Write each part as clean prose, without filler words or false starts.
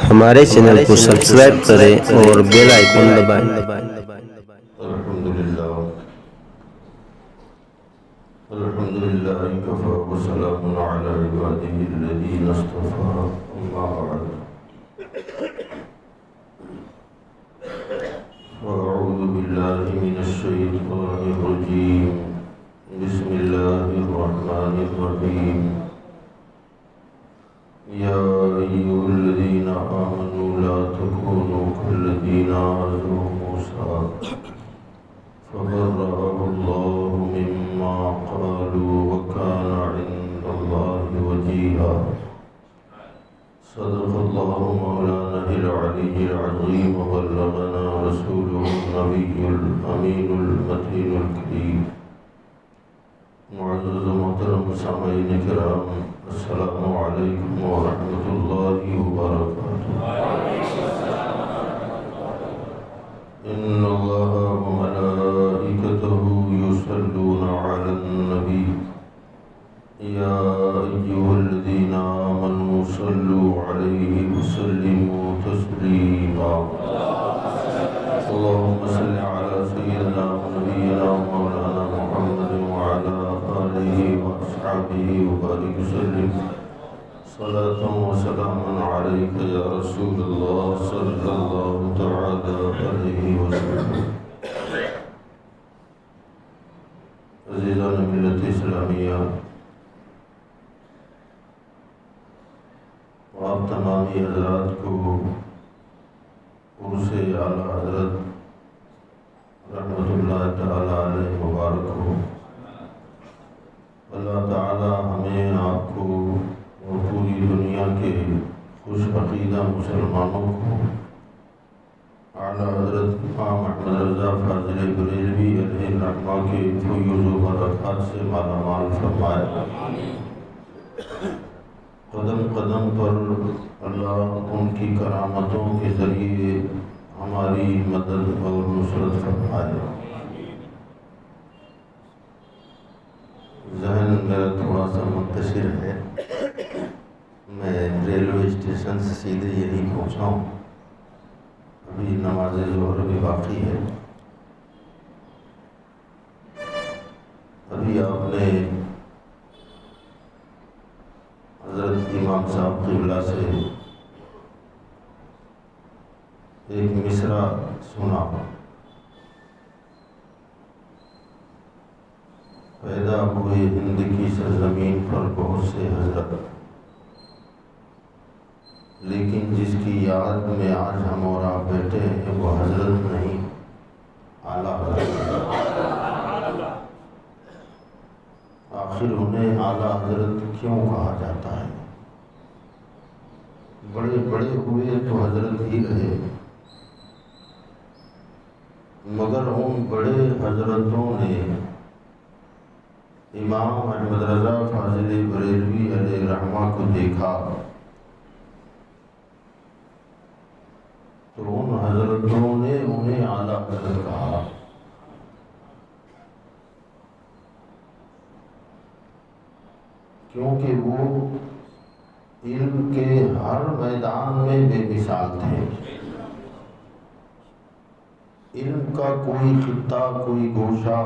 ہمارے چینل کو سبسکرائب کریں اور بیل آئیکن دبائیں۔ الحمدللہ کفا وسلام علی عباده الذین اصطفى اما بعد فاعوذ باللہ من الشیطان الرجیم بسم اللہ الرحمن الرحیم یا ایھا الذین آمنوا لا تکونوا کالذین عصوا موسیٰ فبرأه الله مما قالوا وكان عند الله وجيها صدق الله مولانا العلي العظيم وبلغنا رسوله النبي الأمين المتين الكريم معزز محترم سامعین کرام السلام علیکم ورحمۃ اللہ وبرکاتہ إن الله وملائكته يصلون على النبي يا أيها الذين آمنوا صلوا عليه وسلموا تسليما اللهم صل على سيدنا ونبينا ومولانا محمد وعلى آله وأصحابه وبارك وسلم صلاة وسلاما عليك يا رسول الله صلى الله تعالى عليه وسلم عزیزان ملت اسلامیہ، آپ تمامی حضرات کو عرس اعلیٰ حضرت رحمۃ اللہ تعالی علیہ مبارک ہو۔ اللہ تعالی ہمیں آپ کو اور پوری دنیا کے خوش عقیدہ مسلمانوں کو اعلیٰ حضرت امام احمد رضا فاضل بریلوی علیہ الرحمہ کے فیوز و برکات سے مالا مال فرمائے۔ قدم قدم پر اللہ ان کی کرامتوں کے ذریعے ہماری مدد اور نصرت فرمائے۔ ذہن میرا تھوڑا سا منتشر ہے، میں ریلوے اسٹیشن سے سیدھے یہی پہنچا ہوں، ابھی نماز ظہر بھی باقی ہے۔ ابھی آپ نے حضرت امام صاحب قبلہ سے ایک مصرع سنا، پیدا ہوئے ہند کی سرزمین پر بہت سے حضرت، لیکن جس کی یاد میں آج ہم اور آپ بیٹھے ہیں وہ حضرت نہیں، اعلیٰ حضرت۔ آخر انہیں اعلیٰ حضرت کیوں کہا جاتا ہے؟ بڑے بڑے ہوئے تو حضرت ہی رہے، مگر ان بڑے حضرتوں نے امام احمد رضا فاضل بریلوی علیہ الرحمہ کو دیکھا تو ان حضرتوں نے انہیں اعلیٰ حضرت کہا۔ کیونکہ وہ علم کے ہر میدان میں بے مثال تھے۔ علم کا کوئی خطہ، کوئی گوشہ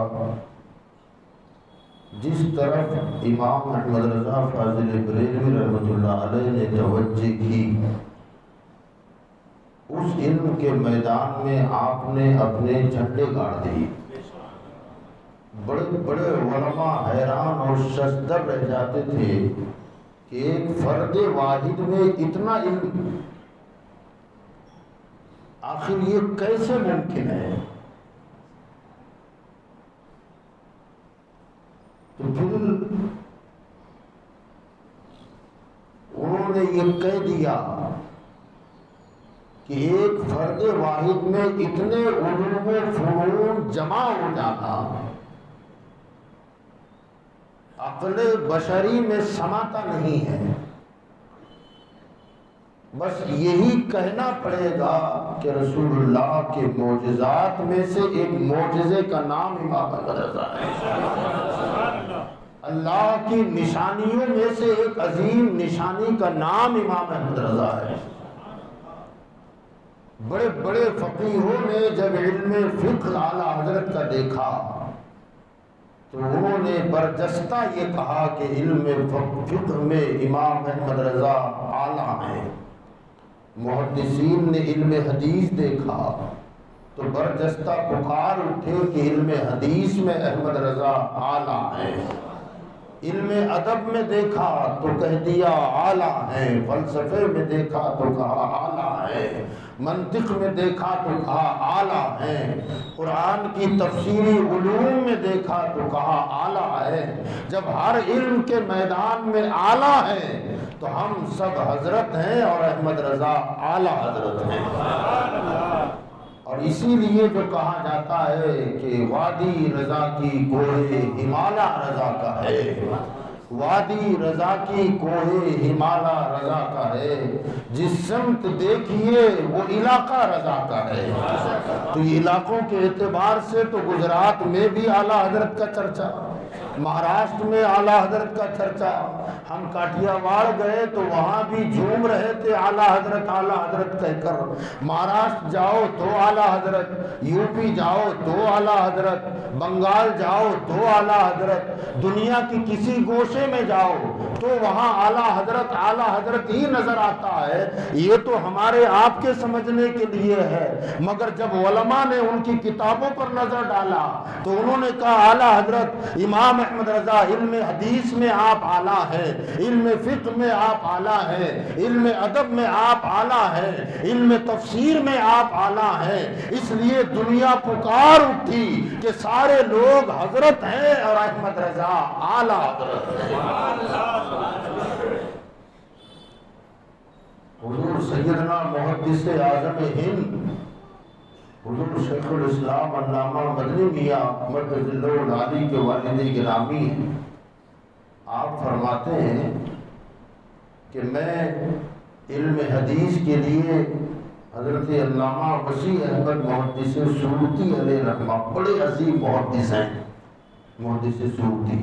جس طرف امام احمد رضا فاضل بریلوی رحمۃ اللہ علیہ نے توجہ کی، اس علم کے میدان میں آپ نے اپنے جھنڈے گاڑ دیے۔ بڑے بڑے علماء حیران اور ششدر رہ جاتے تھے کہ ایک فرد واحد میں اتنا علم، آخر یہ کیسے ممکن ہے؟ تو پھر انہوں نے یہ کہہ دیا کہ ایک فرد واحد میں اتنے علوم و فنون جمع ہو جانا عقل بشری میں سماتا نہیں ہے۔ بس یہی کہنا پڑے گا کہ رسول اللہ کے معجزات میں سے ایک معجزے کا نام امام احمد رضا ہے۔ اللہ کی نشانیوں میں سے ایک عظیم نشانی کا نام امام احمد رضا ہے۔ بڑے بڑے فقیہوں نے جب علم فقہ اعلیٰ حضرت کا دیکھا تو انہوں نے برجستہ یہ کہا کہ علم فقہ میں امام احمد رضا اعلیٰ ہیں۔ محدثین نے علم حدیث دیکھا تو برجستہ پکار اٹھے کہ علم حدیث میں احمد رضا اعلیٰ ہیں۔ علم ادب میں دیکھا تو کہہ دیا اعلیٰ ہیں، فلسفے میں دیکھا تو کہا اعلیٰ ہیں، منطق میں دیکھا تو کہا اعلیٰ ہیں، قرآن کی تفسیری علوم میں دیکھا تو کہا اعلیٰ ہے۔ جب ہر علم کے میدان میں اعلیٰ ہیں تو ہم سب حضرت ہیں اور احمد رضا اعلیٰ حضرت ہیں۔ اور اسی لیے جو کہا جاتا ہے کہ وادی رضا کی کوہ ہمالا رضا کا ہے، وادی رضا کی کوہ ہمالا رضا کا ہے، جس سمت دیکھیے وہ علاقہ رضا کا ہے۔ تو یہ علاقوں کے اعتبار سے تو گجرات میں بھی اعلیٰ حضرت کا چرچا، مہاراشٹر میں اعلیٰ حضرت کا چرچا، ہم کاٹیا واڑ گئے تو وہاں بھی جھوم رہے تھے اعلیٰ حضرت کہہ کر۔ مہاراشٹر جاؤ تو اعلیٰ حضرت، یو پی جاؤ تو اعلیٰ حضرت، بنگال جاؤ تو اعلیٰ حضرت، دنیا کی کسی گوشے میں جاؤ تو وہاں اعلیٰ حضرت ہی نظر آتا ہے۔ یہ تو ہمارے آپ کے سمجھنے کے لیے ہے، مگر جب علماء نے ان کی کتابوں پر نظر ڈالا تو انہوں نے کہا اعلیٰ حضرت امام احمد رضا علم حدیث میں آپ اعلیٰ ہیں، علم فقہ میں آپ اعلیٰ ہیں، علم ادب میں آپ اعلیٰ ہیں، علم تفسیر میں آپ اعلیٰ ہیں۔ اس لیے دنیا پکار اٹھی کہ سارے لوگ حضرت ہیں اور احمد رضا اعلیٰ حضرت ہیں۔ حضور سیدنا محدث اعظم ہند حضور شیخ الاسلام علامہ مدنی میاں مدد اللہ علی کے والد گرامی ہیں۔ آپ فرماتے ہیں کہ میں علم حدیث کے لیے حضرت علامہ وسیع احمد محدث سیوطی علیہ رحمہ، بڑے عظیم محدث ہیں محدث سیوطی،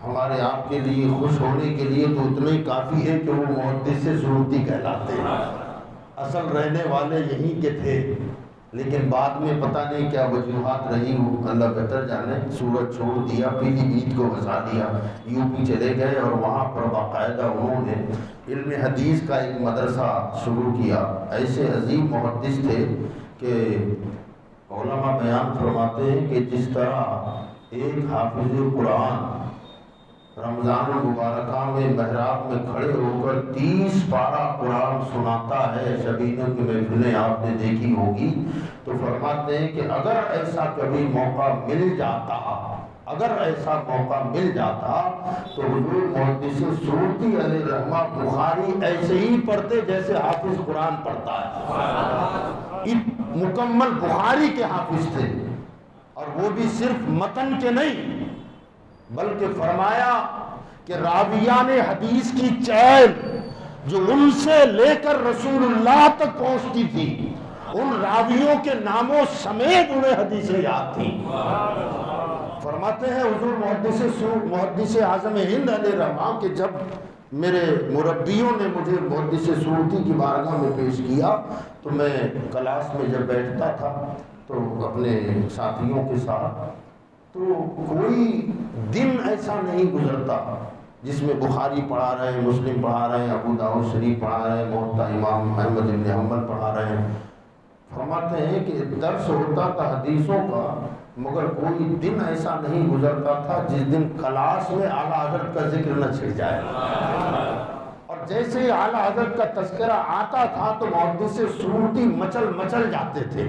ہمارے آپ کے لیے خوش ہونے کے لیے تو اتنا ہی کافی ہے کہ وہ محدث سیوطی کہلاتے ہیں۔ اصل رہنے والے یہیں کے تھے، لیکن بعد میں پتہ نہیں کیا وجوہات رہی، اللہ بہتر جانے، سورت چھوڑ دیا، پیلی بھیت کو بسا دیا، یو پی چلے گئے اور وہاں پر باقاعدہ انہوں نے علم حدیث کا ایک مدرسہ شروع کیا۔ ایسے عظیم محدث تھے کہ علماء بیان فرماتے ہیں کہ جس طرح ایک حافظ قرآن رمضان المبارکہ میں محراب میں کھڑے ہو کر 30 پارہ قرآن سناتا ہے، شبینوں کی محفلیں آپ نے دیکھی ہوگی، تو فرماتے ہیں کہ اگر ایسا کبھی موقع مل جاتا تو حضور محدث سیوطی علیہ رحمہ بخاری ایسے ہی پڑھتے جیسے حافظ قرآن پڑھتا ہے۔ مکمل بخاری کے حافظ تھے، اور وہ بھی صرف متن کے نہیں، بلکہ فرمایا کہ راویان حدیث کی چیل جو ان سے لے کر رسول اللہ تک پہنچتی تھی، ان راویوں کے ناموں سمیت انہیں حدیثیں یاد تھیں۔ فرماتے ہیں حضور محدث اعظم ہند علیہ رحمہ کہ جب میرے مربیوں نے مجھے محدث سیوطی کی بارگاہ میں پیش کیا تو میں کلاس میں جب بیٹھتا تھا تو اپنے ساتھیوں کے ساتھ، تو کوئی دن ایسا نہیں گزرتا جس میں بخاری پڑھا رہے ہیں، مسلم پڑھا رہے ہیں، ابو داؤد شریف پڑھا رہے ہیں، موطا امام احمد بن حنبل پڑھا رہے ہیں۔ فرماتے ہیں کہ درس ہوتا تھا حدیثوں کا، مگر کوئی دن ایسا نہیں گزرتا تھا جس دن کلاس میں اعلیٰ حضرت کا ذکر نہ چھڑ جائے۔ اور جیسے ہی اعلیٰ حضرت کا تذکرہ آتا تھا تو محدث سیوطی مچل جاتے تھے،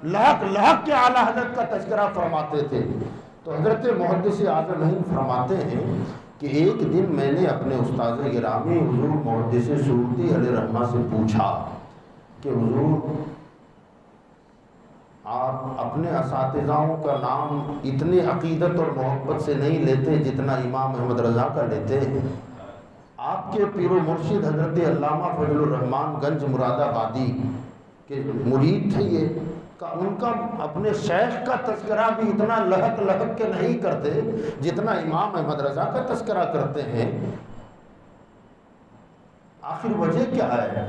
لہک کے اعلیٰ حضرت کا تذکرہ فرماتے تھے۔ تو حضرت محدث اعظم ہند فرماتے ہیں کہ ایک دن میں نے اپنے استاذ گرامی حضور محدث سیوطی علیہ رحمہ سے پوچھا کہ حضور آپ اپنے اساتذاؤں کا نام اتنی عقیدت اور محبت سے نہیں لیتے جتنا امام احمد رضا کا لیتے ہیں۔ آپ کے پیر و مرشد حضرت علامہ فضل الرحمن گنج مراد آبادی کے مرید تھے، یہ ان کا اپنے شیخ کا تذکرہ بھی اتنا لہک کے نہیں کرتے جتنا امام احمد رضا کا تذکرہ کرتے ہیں۔ آخر وجہ کیا ہے؟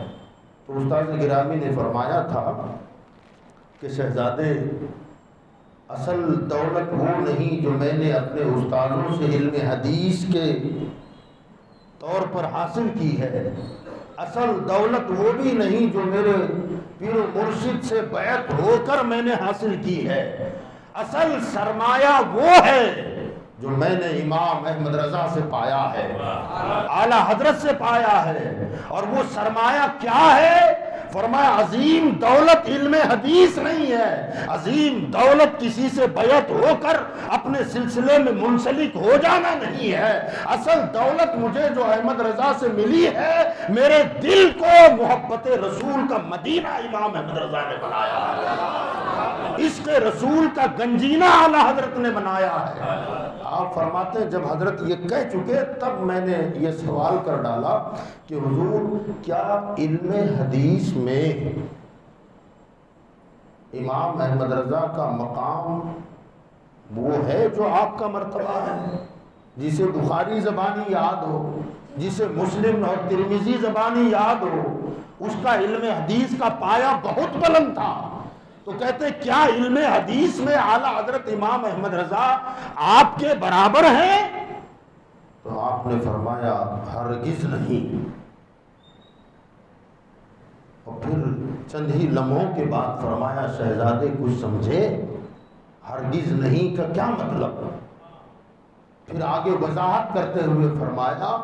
تو استاد گرامی نے فرمایا تھا کہ شہزادے اصل دولت وہ نہیں جو میں نے اپنے استادوں سے علم حدیث کے طور پر حاصل کی ہے، اصل دولت وہ بھی نہیں جو میرے پیر و مرشد سے بیعت ہو کر میں نے حاصل کی ہے، اصل سرمایہ وہ ہے جو میں نے امام احمد رضا سے پایا ہے، اعلیٰ حضرت سے پایا ہے۔ اور وہ سرمایہ کیا ہے؟ فرمایا عظیم دولت علم حدیث نہیں ہے، عظیم دولت کسی سے بیعت ہو کر اپنے سلسلے میں منسلک ہو جانا نہیں ہے، اصل دولت مجھے جو احمد رضا سے ملی ہے، میرے دل کو محبت رسول کا مدینہ امام احمد رضا نے بنایا ہے، عشق رسول کا گنجینہ اعلیٰ حضرت نے بنایا ہے۔ آپ فرماتے ہیں جب حضرت یہ کہہ چکے تب میں نے یہ سوال کر ڈالا کہ حضور کیا علم حدیث میں امام احمد رضا کا مقام وہ ہے جو آپ کا مرتبہ ہے؟ جسے بخاری زبانی یاد ہو، جسے مسلم اور ترمذی زبانی یاد ہو، اس کا علم حدیث کا پایہ بہت بلند تھا۔ تو کہتے کیا علم حدیث میں اعلیٰ حضرت امام احمد رضا آپ کے برابر ہیں؟ تو آپ نے فرمایا ہرگز نہیں۔ اور پھر چند ہی لمحوں کے بعد فرمایا شہزادے کچھ سمجھے؟ ہرگز نہیں کا کیا مطلب؟ پھر آگے وضاحت کرتے ہوئے فرمایا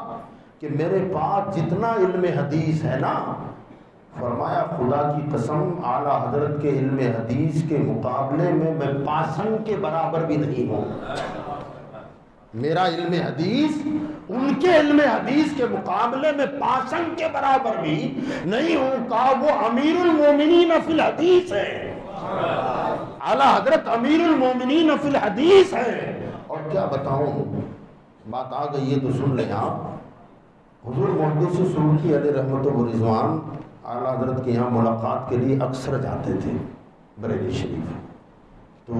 کہ میرے پاس جتنا علم حدیث ہے نا، فرمایا خدا کی قسم اعلیٰ حضرت کے علم حدیث کے مقابلے میں پاسنگ کے برابر بھی نہیں ہوں۔ میرا علم حدیث ان کے علم حدیث کے مقابلے میں پاسنگ کے برابر بھی نہیں ہوں۔ کہا وہ امیر المومنین فی الحدیث ہے، اعلیٰ حضرت امیر المومنین فی الحدیث ہے۔ اور کیا بتاؤں، بات آ گئی ہے تو سن لیں آپ۔ حضور محدث سیوطی علیہ رحمت و رضوان اعلیٰ حضرت کے یہاں ملاقات کے لیے اکثر جاتے تھے بریلی شریف۔ تو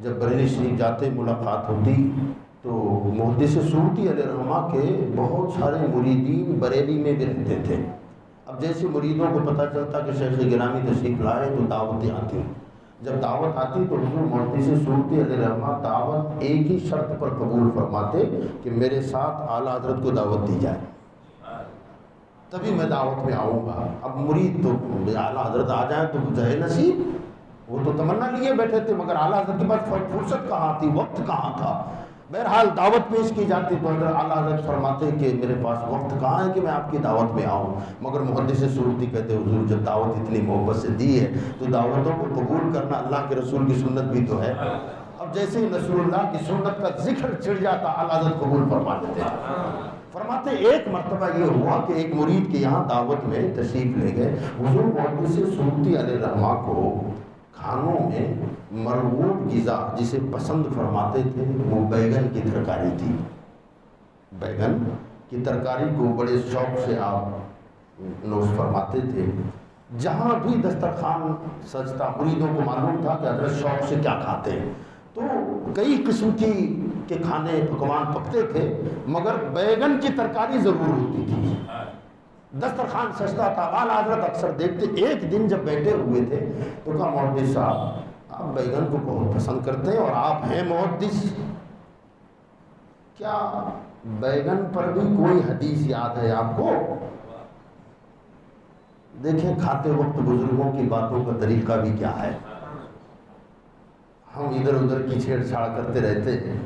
جب بریلی شریف جاتے ملاقات ہوتی تو محدث سیوطی علیہ رحمہ کے بہت سارے مریدین بریلی میں بھی رہتے تھے۔ اب جیسے مریدوں کو پتہ چلتا کہ شیخ گرامی تشریف لائے تو دعوتیں آتی، جب دعوت آتی تو حضور محدث سیوطی علیہ رحمہ دعوت ایک ہی شرط پر قبول فرماتے کہ میرے ساتھ اعلیٰ حضرت کو دعوت دی جائے، تبھی میں دعوت میں آؤں گا۔ اب مرید تو اعلیٰ حضرت آ جائیں تو ظاہر نصیب، وہ تو تمنا لیے بیٹھے تھے، مگر اعلیٰ حضرت کے پاس فرصت کہاں تھی، وقت کہاں تھا۔ بہرحال دعوت پیش کی جاتی تو اعلیٰ حضرت فرماتے کہ میرے پاس وقت کہاں ہے کہ میں آپ کی دعوت میں آؤں، مگر محدث سیوطی کہتے حضور جب دعوت اتنی محبت سے دی ہے تو دعوتوں کو قبول کرنا اللہ کے رسول کی سنت بھی تو ہے۔ اب جیسے ہی رسول اللہ کی سنت کا ذکر چھڑ جاتا اعلیٰ حضرت قبول فرما دیتے۔ فرماتے ایک مرتبہ یہ ہوا کہ ایک مرید کے یہاں دعوت میں تشریف لے گئے، حضور محدث سیوطی علیہ رحمہ کو کھانوں میں مرغوب غذا جسے پسند فرماتے تھے وہ بیگن کی ترکاری تھی۔ بیگن کی ترکاری کو بڑے شوق سے آپ نوش فرماتے تھے۔ جہاں بھی دسترخوان سجتا مریدوں کو معلوم تھا کہ حضرت شوق سے کیا کھاتے ہیں، تو کئی قسم کے کھانے پکوان پکتے تھے مگر بیگن کی ترکاری ضرور ہوتی تھی۔ دسترخوان سجتا تھا، اعلیٰ حضرت اکثر دیکھتے۔ ایک دن جب بیٹھے ہوئے تھے تو کہا محدث صاحب آپ بیگن کو بہت پسند کرتے ہیں اور آپ ہیں محدث، کیا بیگن پر بھی کوئی حدیث یاد ہے آپ کو؟ دیکھیں کھاتے وقت بزرگوں کی باتوں کا طریقہ بھی کیا ہے، ہم ادھر ادھر کی چھیڑ چھاڑ کرتے رہتے ہیں۔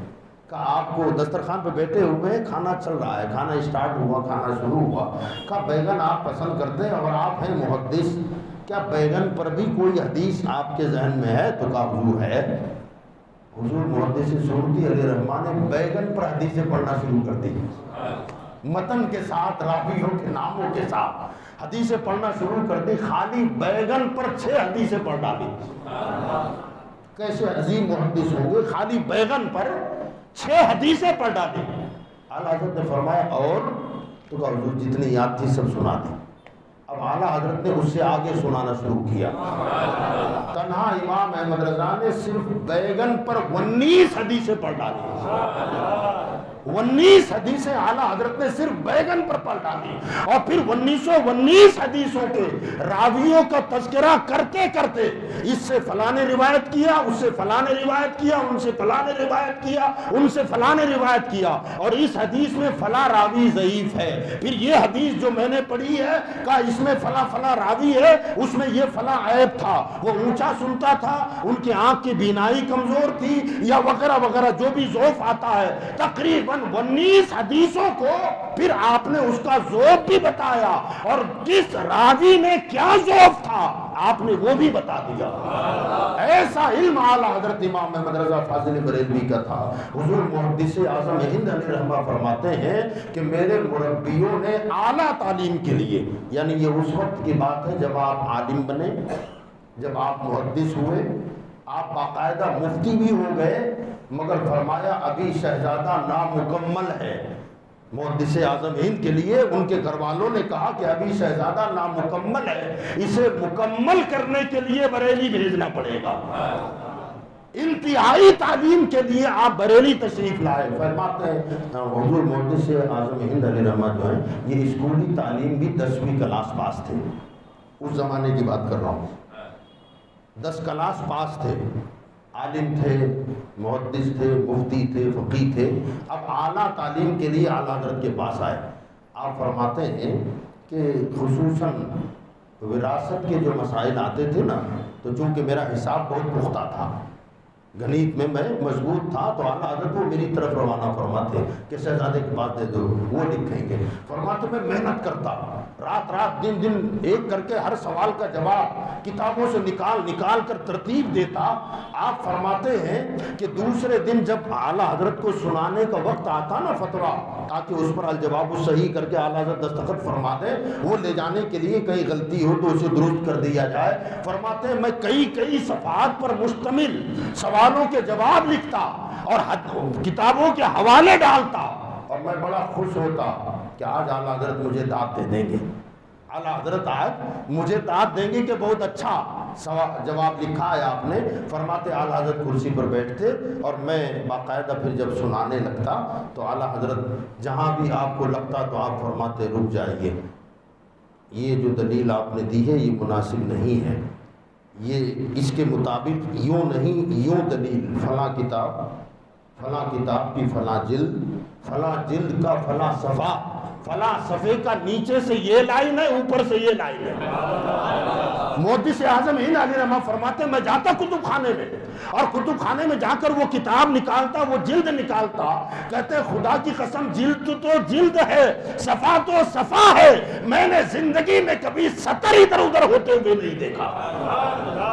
کہ آپ کو دسترخوان پہ بیٹھے ہوئے کھانا چل رہا ہے، کھانا اسٹارٹ ہوا، کھانا شروع ہوا، کہا بیگن آپ پسند کرتے ہیں اور آپ ہیں محدث، کیا بیگن پر بھی کوئی حدیث آپ کے ذہن میں ہے؟ تو کہا حضور ہے۔ حضور محدث سیوطی علیہ رحمہ نے بیگن پر حدیثیں پڑھنا شروع کر دی، متن کے ساتھ، راویوں کے ناموں کے ساتھ حدیثیں پڑھنا شروع کر دی۔ خالی بیگن پر 6 حدیثیں پڑھ ڈالی۔ کیسے عظیم محدث ہوں گے، خالی بیگن پر 6 حدیثیں پڑھ ڈالی۔ اعلیٰ حضرت نے فرمایا اور؟ تو کہا حضور جتنی یاد تھی سب سنا دی۔ اب اعلیٰ حضرت نے اس سے آگے سنانا شروع کیا۔ تنہا امام احمد رضا نے صرف بیگن پر 19 حدیثیں پڑھ ڈالی۔ 19 حدیثیں اعلیٰ حضرت نے صرف بیگن پر پڑھ ڈالی، اور پھر 1919 حدیثوں کے راویوں کا تذکرہ کرتے کرتے اس سے فلاں نے روایت کیا، اس سے فلاں نے روایت کیا، ان سے فلاں نے روایت کیا، ان سے فلاں نے روایت کیا، اور اس حدیث میں فلاں راوی ضعیف ہے، پھر یہ حدیث جو میں نے پڑھی ہے کہ اس میں فلاں فلاں راوی ہے، اس میں یہ فلاں عیب تھا، وہ اونچا سنتا تھا، ان کی آنکھ کی بینائی کمزور تھی، یا وغیرہ وغیرہ جو بھی ذوف آتا ہے۔ تقریباً 19 حدیثوں کو پھر آپ نے اس کا ذوف بھی بتایا، اور کس راوی میں کیا ذوف تھا آپ نے وہ بھی بتا دیا۔ ایسا علم اعلیٰ حضرت امام محمد رضا فاضل بریلوی کا تھا۔ حضور محدث اعظم ہند علیہ رحمہ فرماتے ہیں کہ میرے مربیوں نے اعلیٰ تعلیم کے لیے، یعنی یہ اس وقت کی بات ہے جب آپ عالم بنے، جب آپ محدث ہوئے، آپ باقاعدہ مفتی بھی ہو گئے، مگر فرمایا ابھی شہزادہ نامکمل ہے۔ محدث اعظم ہند کے لیے ان کے گھر والوں نے کہا کہ ابھی شہزادہ نامکمل ہے، اسے مکمل کرنے کے لیے بریلی بھیجنا پڑے گا۔ انتہائی تعلیم کے لیے آپ بریلی تشریف لائے۔ فرماتے ہیں حضور محدث اعظم ہند علیہ رحمہ جو ہیں یہ اسکولی تعلیم بھی 10ویں کلاس پاس تھے، اس زمانے کی بات کر رہا ہوں، 10 کلاس پاس تھے، عالم تھے، محدث تھے، مفتی تھے، فقیہ تھے۔ اب اعلیٰ تعلیم کے لیے اعلیٰ حضرت کے پاس آئے۔ آپ فرماتے ہیں کہ خصوصاً وراثت کے جو مسائل آتے تھے نا، تو چونکہ میرا حساب بہت پختہ تھا، گنیت میں مضبوط تھا، تو اعلیٰ حضرت وہ میری طرف روانہ فرماتے کہ شہزادے کے پاس دے دو، وہ لکھیں گے۔ فرماتے میں محنت کرتا، رات رات دن دن ایک کر کے ہر سوال کا جواب کتابوں سے نکال کر ترتیب دیتا۔ آپ فرماتے ہیں کہ دوسرے دن جب اعلیٰ حضرت کو سنانے کا وقت آتا نا فتویٰ، تاکہ اس پر الجواب صحیح کر کے اعلیٰ حضرت دستخط فرما دیں، وہ لے جانے کے لیے کہیں غلطی ہو تو اسے درست کر دیا جائے۔ فرماتے ہیں میں کئی صفحات پر مشتمل سوالوں کے جواب لکھتا اور کتابوں کے حوالے ڈالتا، اور میں بڑا خوش ہوتا کہ آج اعلیٰ حضرت مجھے داد دے دیں گے، اعلیٰ حضرت آج مجھے داد دیں گے کہ بہت اچھا جواب لکھا ہے آپ نے۔ فرماتے اعلیٰ حضرت کرسی پر بیٹھتے اور میں باقاعدہ پھر جب سنانے لگتا تو اعلیٰ حضرت جہاں بھی آپ کو لگتا تو آپ فرماتے رک جائیے، یہ جو دلیل آپ نے دی ہے یہ مناسب نہیں ہے، یہ اس کے مطابق یوں نہیں، یوں دلیل، فلاں کتاب کی فلاں جلد کا فلاں صفحہ، فلاں صفحے کا نیچے سے یہ لائن ہے، اوپر سے یہ لائن ہے۔ محدث اعظم ہند علیہ رحمہ فرماتے میں جاتا کتب خانے میں، اور کتب خانے میں جا کر وہ کتاب نکالتا، وہ جلد نکالتا، کہتے خدا کی قسم جلد تو جلد ہے، صفحہ تو صفحہ ہے، میں نے زندگی میں کبھی سطر ادھر ادھر ہوتے ہوئے نہیں دیکھا۔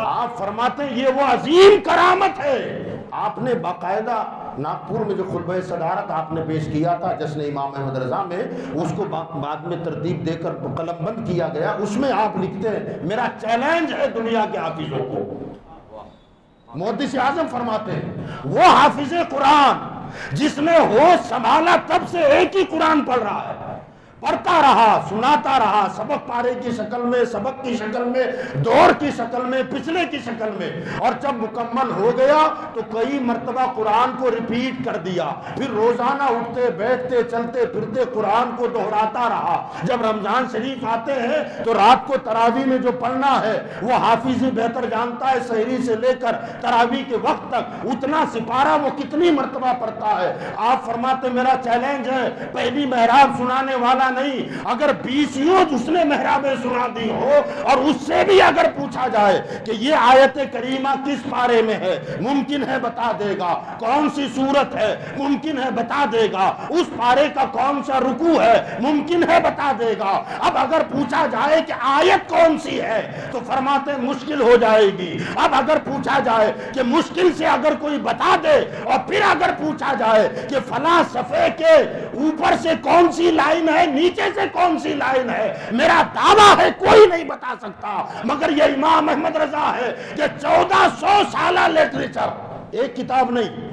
آپ فرماتے ہیں یہ وہ عظیم کرامت ہے۔ آپ نے باقاعدہ ناگپور میں جو خطبہ صدارت آپ نے پیش کیا تھا جشن امام احمد رضا میں، اس کو بعد میں ترتیب دے کر قلم بند کیا گیا، اس میں آپ لکھتے ہیں میرا چیلنج ہے دنیا کے حافظوں کو۔ محدث اعظم فرماتے ہیں وہ حافظ قرآن جس نے ہوش سنبھالا تب سے ایک ہی قرآن پڑھ رہا ہے، پڑھتا رہا، سناتا رہا، سبق پارے کی شکل میں، سبق کی شکل میں، دور کی شکل میں، پچھلے کی شکل میں، اور جب مکمل ہو گیا تو کئی مرتبہ قرآن کو ریپیٹ کر دیا، پھر روزانہ اٹھتے بیٹھتے چلتے پھرتے قرآن کو دہراتا رہا۔ جب رمضان شریف آتے ہیں تو رات کو تراویح میں جو پڑھنا ہے وہ حافظ ہی بہتر جانتا ہے، سحری سے لے کر تراویح کے وقت تک اتنا سپارہ وہ کتنی مرتبہ پڑھتا ہے۔ آپ فرماتے میرا چیلنج ہے، پہلی محراب سنانے والا نہیں، اگر 20 اس نے محرابیں سنا دی ہو اور اس سے بھی اگر پوچھا جائے کہ یہ آیت کریمہ کس پارے میں ہے، ممکن ہے بتا دے گا، کون سی سورت ہے ممکن ہے بتا دے گا، اس پارے کا کون سا رکوع ہے ممکن ہے بتا دے گا۔ اب اگر پوچھا جائے کہ آیت کون سی ہے تو فرماتے مشکل ہو جائے گی۔ اب اگر پوچھا جائے کہ مشکل سے اگر کوئی بتا دے، اور پھر اگر پوچھا جائے کہ فلاں صفحے کے اوپر سے کون سی لائن ہے نیچے سے کون سی لائن ہے، میرا دعویٰ ہے کوئی نہیں بتا سکتا مگر یہ امام احمد رضا ہے کہ 1400 سالہ لٹریچر، ایک کتاب نہیں،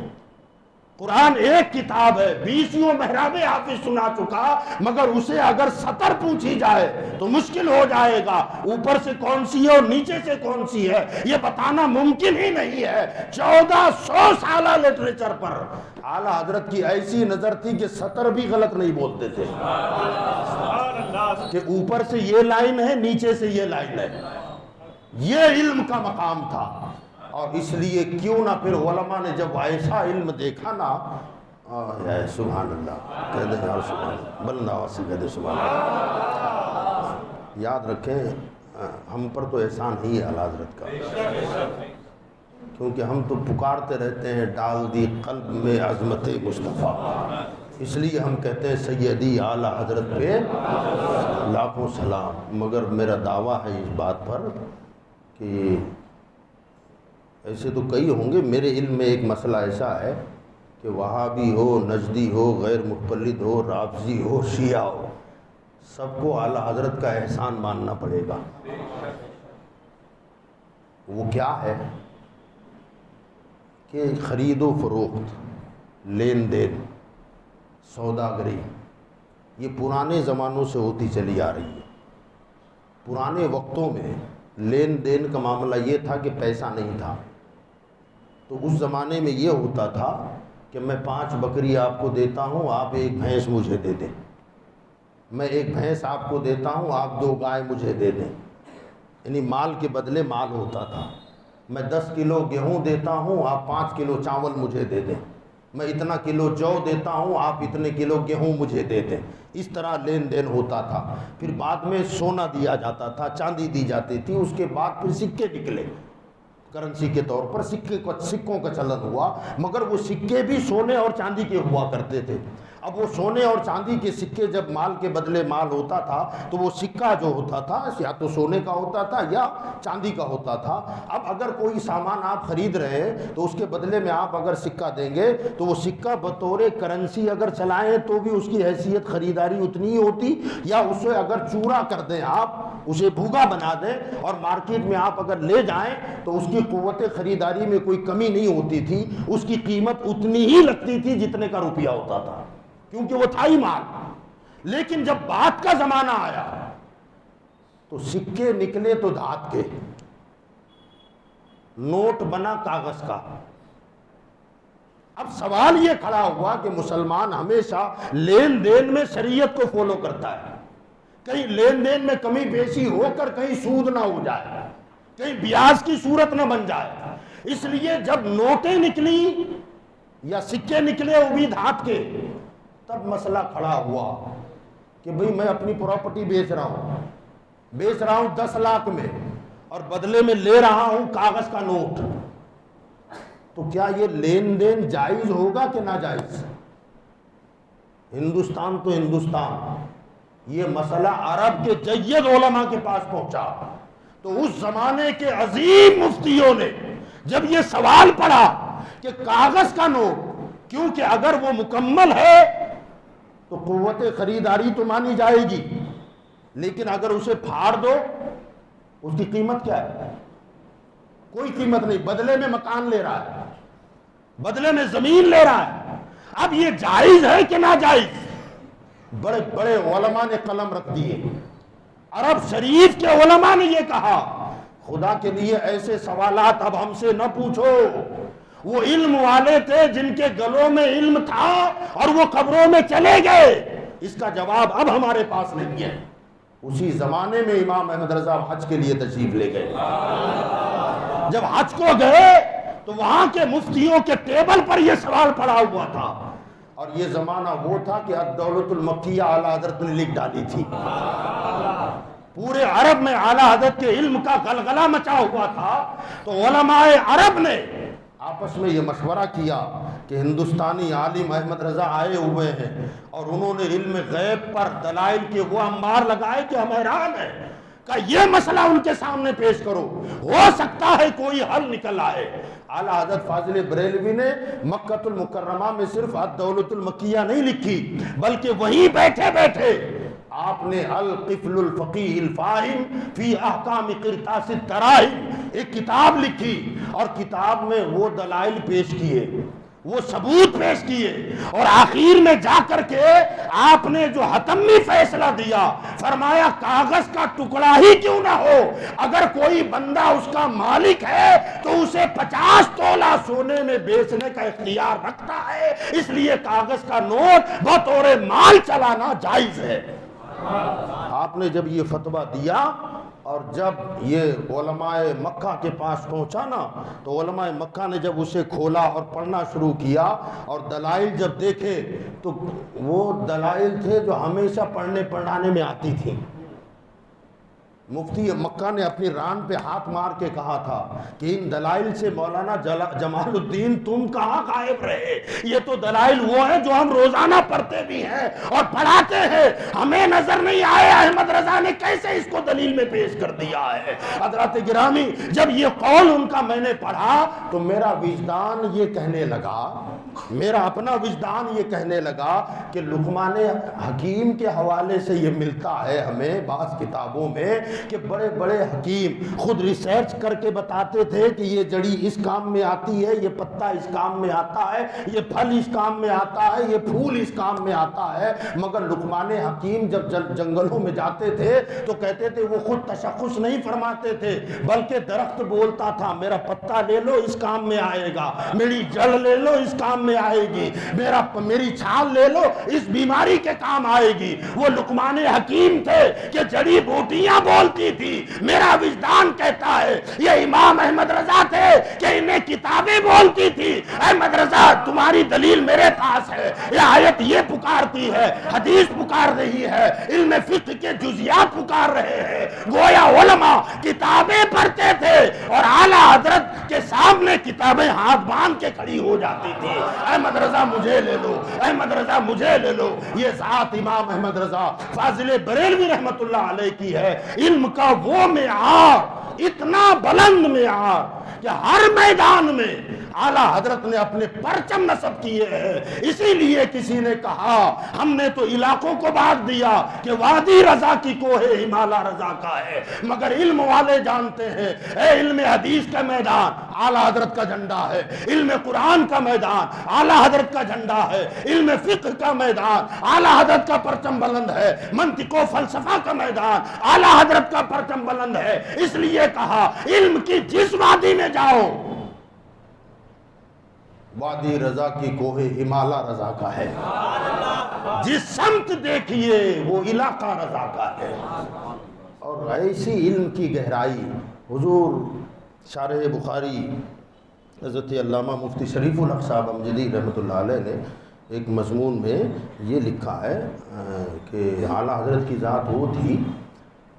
قرآن ایک کتاب ہے، 20 محراب حافظ سنا چکا، مگر اسے اگر سطر پوچھی جائے تو مشکل ہو جائے گا، اوپر سے کون سی ہے اور نیچے سے کون سی ہے یہ بتانا ممکن ہی نہیں ہے۔ 1400 سالہ لٹریچر پر اعلیٰ حضرت کی ایسی نظر تھی کہ سطر بھی غلط نہیں بولتے تھے، کہ اوپر سے یہ لائن ہے نیچے سے یہ لائن ہے، یہ علم کا مقام تھا۔ اور اس لیے کیوں نہ پھر علماء نے جب ایسا علم دیکھا نا، سبحان اللہ کہہ دیں یار، سبحان اللہ، بلند آواز سے کہہ دیں سبحان اللہ۔ یاد رکھیں ہم پر تو احسان ہی ہے اعلیٰ حضرت کا، کیونکہ ہم تو پکارتے رہتے ہیں ڈال دی قلب میں عظمت مصطفیٰ، اس لیے ہم کہتے ہیں سیدی اعلیٰ حضرت پہ لاکھوں سلام۔ مگر میرا دعویٰ ہے اس بات پر کہ ایسے تو کئی ہوں گے، میرے علم میں ایک مسئلہ ایسا ہے کہ وہابی ہو، نجدی ہو، غیر مقلد ہو، رافضی ہو، شیعہ ہو، سب کو اعلیٰ حضرت کا احسان ماننا پڑے گا۔ وہ کیا ہے کہ خرید و فروخت، لین دین، سوداگری، یہ پرانے زمانوں سے ہوتی چلی آ رہی ہے۔ پرانے وقتوں میں لین دین کا معاملہ یہ تھا کہ پیسہ نہیں تھا، تو اس زمانے میں یہ ہوتا تھا کہ میں 5 بکری آپ کو دیتا ہوں، آپ 1 بھینس مجھے دے دیں، میں 1 بھینس آپ کو دیتا ہوں، آپ 2 گائے مجھے دے دیں، یعنی مال کے بدلے مال ہوتا تھا۔ میں 10 کلو گیہوں دیتا ہوں، آپ 5 کلو چاول مجھے دے دیں، میں اتنا کلو جو دیتا ہوں، آپ اتنے کلو گیہوں مجھے دے دیں۔ اس طرح لین دین ہوتا تھا۔ پھر بعد میں سونا دیا جاتا تھا، چاندی دی جاتی تھی، اس کے بعد پھر سکے نکلے کرنسی کے طور پر، سکوں کا چلن ہوا، مگر وہ سکے بھی سونے اور چاندی کے ہوا کرتے تھے۔ اب وہ سونے اور چاندی کے سکے جب مال کے بدلے مال ہوتا تھا تو وہ سکہ جو ہوتا تھا یا تو سونے کا ہوتا تھا یا چاندی کا ہوتا تھا۔ اب اگر کوئی سامان آپ خرید رہے ہیں تو اس کے بدلے میں آپ اگر سکہ دیں گے تو وہ سکہ بطور کرنسی اگر چلائیں تو بھی اس کی حیثیت خریداری اتنی ہی ہوتی، یا اسے اگر چورا کر دیں، آپ اسے بھوگا بنا دیں اور مارکیٹ میں آپ اگر لے جائیں تو اس کی قوت خریداری میں کوئی کمی نہیں ہوتی تھی، اس کی قیمت اتنی ہی لگتی تھی جتنے کا روپیہ ہوتا تھا، کیونکہ وہ تھا ہی مال۔ لیکن جب بات کا زمانہ آیا تو سکے نکلے تو دھات کے، نوٹ بنا کاغذ کا۔ اب سوال یہ کھڑا ہوا کہ مسلمان ہمیشہ لین دین میں شریعت کو فالو کرتا ہے، کہیں لین دین میں کمی بیشی ہو کر کہیں سود نہ ہو جائے، کہیں بیاج کی صورت نہ بن جائے۔ اس لیے جب نوٹیں نکلی یا سکے نکلے وہ بھی دھات کے، تب مسئلہ کھڑا ہوا کہ بھئی میں اپنی پراپرٹی بیچ رہا ہوں 10 لاکھ میں اور بدلے میں لے رہا ہوں کاغذ کا نوٹ، تو کیا یہ لین دین جائز ہوگا کہ ناجائز؟ ہندوستان تو ہندوستان، یہ مسئلہ عرب کے جید علماء کے پاس پہنچا، تو اس زمانے کے عظیم مفتیوں نے جب یہ سوال پڑھا کہ کاغذ کا نوٹ، کیونکہ اگر وہ مکمل ہے تو قوت خریداری تو مانی جائے گی، لیکن اگر اسے پھاڑ دو اس کی قیمت کیا ہے؟ کوئی قیمت نہیں، بدلے میں مکان لے رہا ہے، بدلے میں زمین لے رہا ہے۔ اب یہ جائز ہے کہ ناجائز؟ بڑے بڑے علماء نے قلم رکھ دیے، عرب شریف کے علماء نے یہ کہا خدا کے لیے ایسے سوالات اب ہم سے نہ پوچھو، وہ علم والے تھے جن کے گلوں میں علم تھا اور وہ قبروں میں چلے گئے، اس کا جواب اب ہمارے پاس نہیں ہے۔ اسی زمانے میں امام احمد رضا حج کے لیے تشریف لے گئے، جب حج کو گئے تو وہاں کے مفتیوں کے ٹیبل پر یہ سوال پڑا ہوا تھا، اور یہ زمانہ وہ تھا کہ الدولۃ المکیہ اعلیٰ حضرت نے لکھ ڈالی تھی، پورے عرب میں اعلیٰ حضرت کے علم کا غلغلہ مچا ہوا تھا۔ تو علماء عرب نے آپس میں یہ مشورہ کیا کہ ہندوستانی عالم احمد رضا آئے ہوئے ہیں اور انہوں نے علم غیب پر دلائل کے وہ انبار لگائے کہ ہم حیران ہیں، کہ یہ مسئلہ ان کے سامنے پیش کرو، ہو سکتا ہے کوئی حل نکل آئے۔ اعلیٰ حضرت فاضل بریلوی نے مکۃ المکرمہ میں صرف الدولۃ المکیہ نہیں لکھی، بلکہ وہیں بیٹھے بیٹھے آپ نے القفل الفقیہ الفاہم فی احکام قرطاس الدراہم ایک کتاب لکھی، اور کتاب میں وہ دلائل پیش کیے وہ ثبوت پیش کیے اور آخر میں جا کر کے آپ نے جو حتمی فیصلہ دیا، فرمایا کاغذ کا ٹکڑا ہی کیوں نہ ہو، اگر کوئی بندہ اس کا مالک ہے تو اسے 50 تولہ سونے میں بیچنے کا اختیار رکھتا ہے، اس لیے کاغذ کا نوٹ بطور مال چلانا جائز ہے۔ آپ نے جب یہ فتویٰ دیا اور جب یہ علماء مکہ کے پاس پہنچا نا، تو علماء مکہ نے جب اسے کھولا اور پڑھنا شروع کیا اور دلائل جب دیکھے تو وہ دلائل تھے جو ہمیشہ پڑھنے پڑھانے میں آتی تھی۔ مفتی مکہ نے اپنی ران پہ ہاتھ مار کے کہا تھا کہ ان دلائل سے مولانا جمال الدین تم کہاں غائب رہے، یہ تو دلائل وہ ہیں جو ہم روزانہ پڑھتے بھی ہیں اور پڑھاتے ہیں، ہمیں نظر نہیں آئے احمد رضا نے کیسے اس کو دلیل میں پیش کر دیا ہے۔ حضرات گرامی، جب یہ قول ان کا میں نے پڑھا تو میرا وجدان یہ کہنے لگا، میرا اپنا وجدان یہ کہنے لگا کہ لقمان حکیم کے حوالے سے یہ ملتا ہے ہمیں بعض کتابوں میں کہ بڑے بڑے حکیم خود ریسرچ کر کے بتاتے تھے کہ یہ جڑی اس کام میں آتی ہے، یہ پتا اس کام میں آتا ہے، یہ پھل اس کام میں آتا ہے، یہ پھول اس کام میں آتا ہے، مگر لقمان حکیم جب جنگلوں میں جاتے تھے تو کہتے تھے، وہ خود تشخص نہیں فرماتے تھے بلکہ درخت بولتا تھا میرا پتا لے لو اس کام میں آئے گا، میری جڑ لے لو اس کام میں آئے گی، میری چھال لے لو اس بیماری کے کام آئے گی۔ وہ لقمان حکیم تھے کہ جڑی بوٹیاں بولتی تھی۔ میرا وجدان کہتا ہے یہ امام احمد رضا تھے کہ انہیں کتابیں بولتی تھی۔ احمد رضا تمہاری دلیل میرے پاس ہے، یہ آیت یہ پکارتی ہے، حدیث پکار رہی ہے، علم فقہ کے جزیات پکار رہے ہیں۔ گویا علماء کتابیں پڑھتے تھے اور اعلیٰ حضرت کے سامنے کتابیں ہاتھ باندھ کے کھڑی ہو جاتی تھی، احمد رضا مجھے لے لو، احمد رضا مجھے لے لو۔ یہ ذات امام احمد رضا فاضل بریلوی رحمت اللہ علیہ کی ہے، علم کا وہ معیار، اتنا بلند معیار کہ ہر میدان میں اعلیٰ حضرت نے اپنے پرچم نصب کیے ہیں۔ اسی لیے کسی نے کہا ہم نے تو علاقوں کو بانٹ دیا کہ وادی رضا کی کوہ ہمالا رضا کا ہے، مگر علم والے جانتے ہیں اے علم حدیث کا میدان اعلیٰ حضرت کا جھنڈا ہے، علم قرآن کا میدان اعلیٰ حضرت کا جھنڈا ہے، علم فقہ کا میدان اعلیٰ حضرت کا پرچم بلند ہے، منطق و فلسفہ کا میدان اعلیٰ حضرت کا پرچم بلند ہے۔ اس لیے کہا علم کی جس وادی میں جاؤ وادی رضا کی کوہ ہمالا رضا کا ہے، جس سمت دیکھیے وہ علاقہ رضا کا ہے۔ اور ایسی علم کی گہرائی حضور شارح بخاری حضرت علامہ مفتی شریف الحق صاحب امجدی رحمۃ اللہ علیہ نے ایک مضمون میں یہ لکھا ہے کہ اعلیٰ حضرت کی ذات وہ تھی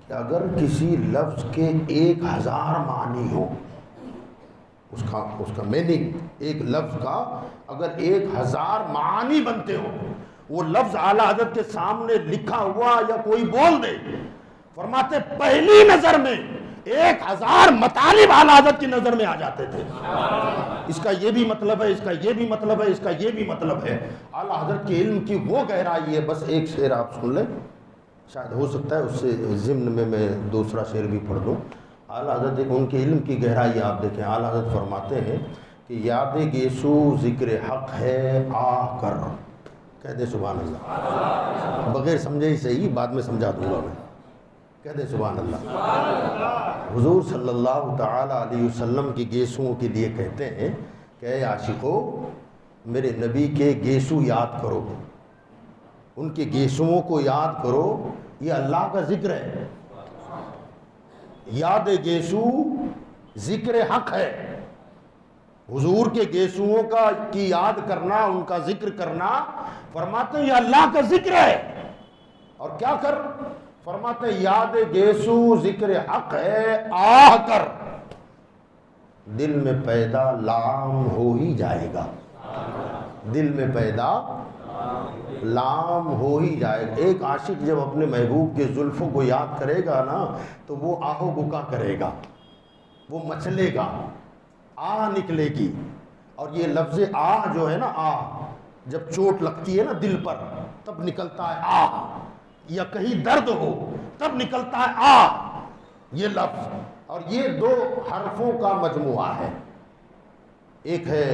کہ اگر کسی لفظ کے 1000 معنی ہو، اس کا میننگ ایک لفظ کا اگر 1000 معانی بنتے ہو، وہ لفظ اعلیٰ حضرت کے سامنے لکھا ہوا یا کوئی بول دے، فرماتے پہلی نظر میں 1000 مطالب اعلیٰ حضرت کی نظر میں آ جاتے تھے۔ اس کا یہ بھی مطلب ہے، اس کا یہ بھی مطلب ہے، اس کا یہ بھی مطلب ہے۔ اعلیٰ حضرت کے علم کی وہ گہرائی ہے۔ بس ایک شعر آپ سن لیں، شاید ہو سکتا ہے اس سے ضمن میں دوسرا شعر بھی پڑھ دوں۔ اعلیٰ حضرت ایک ان کے علم کی گہرائی آپ دیکھیں، اعلیٰ حضرت فرماتے ہیں کہ یاد گیسو ذکر حق ہے آہ کر، کہہ دے سبحان اللہ، بغیر سمجھے ہی صحیح، بعد میں سمجھا دوں گا میں، کہہ دے سبحان اللہ۔ حضور صلی اللہ تعالی علیہ وسلم کی گیسوؤں کے لیے کہتے ہیں کہ اے عاشقو میرے نبی کے گیسو یاد کرو، ان کے گیسوؤں کو یاد کرو، یہ اللہ کا ذکر ہے۔ یاد گیسو ذکر حق ہے، حضور کے گیسوؤں کی یاد کرنا، ان کا ذکر کرنا، فرماتے ہیں یہ اللہ کا ذکر ہے۔ اور کیا کر؟ فرماتے ہیں یاد گیسو ذکر حق ہے آہ کر، دل میں پیدا لام ہو ہی جائے گا، دل میں پیدا لام ہو ہی جائے گا۔ ایک عاشق جب اپنے محبوب کے زلفوں کو یاد کرے گا نا تو وہ آہو بکا کرے گا، وہ مچلے گا، آہ نکلے گی۔ اور یہ لفظ آہ جو ہے نا، آہ جب چوٹ لگتی ہے نا دل پر تب نکلتا ہے آہ، یا کہیں درد ہو تب نکلتا ہے آہ، یہ لفظ۔ اور یہ 2 حرفوں کا مجموعہ ہے، ایک ہے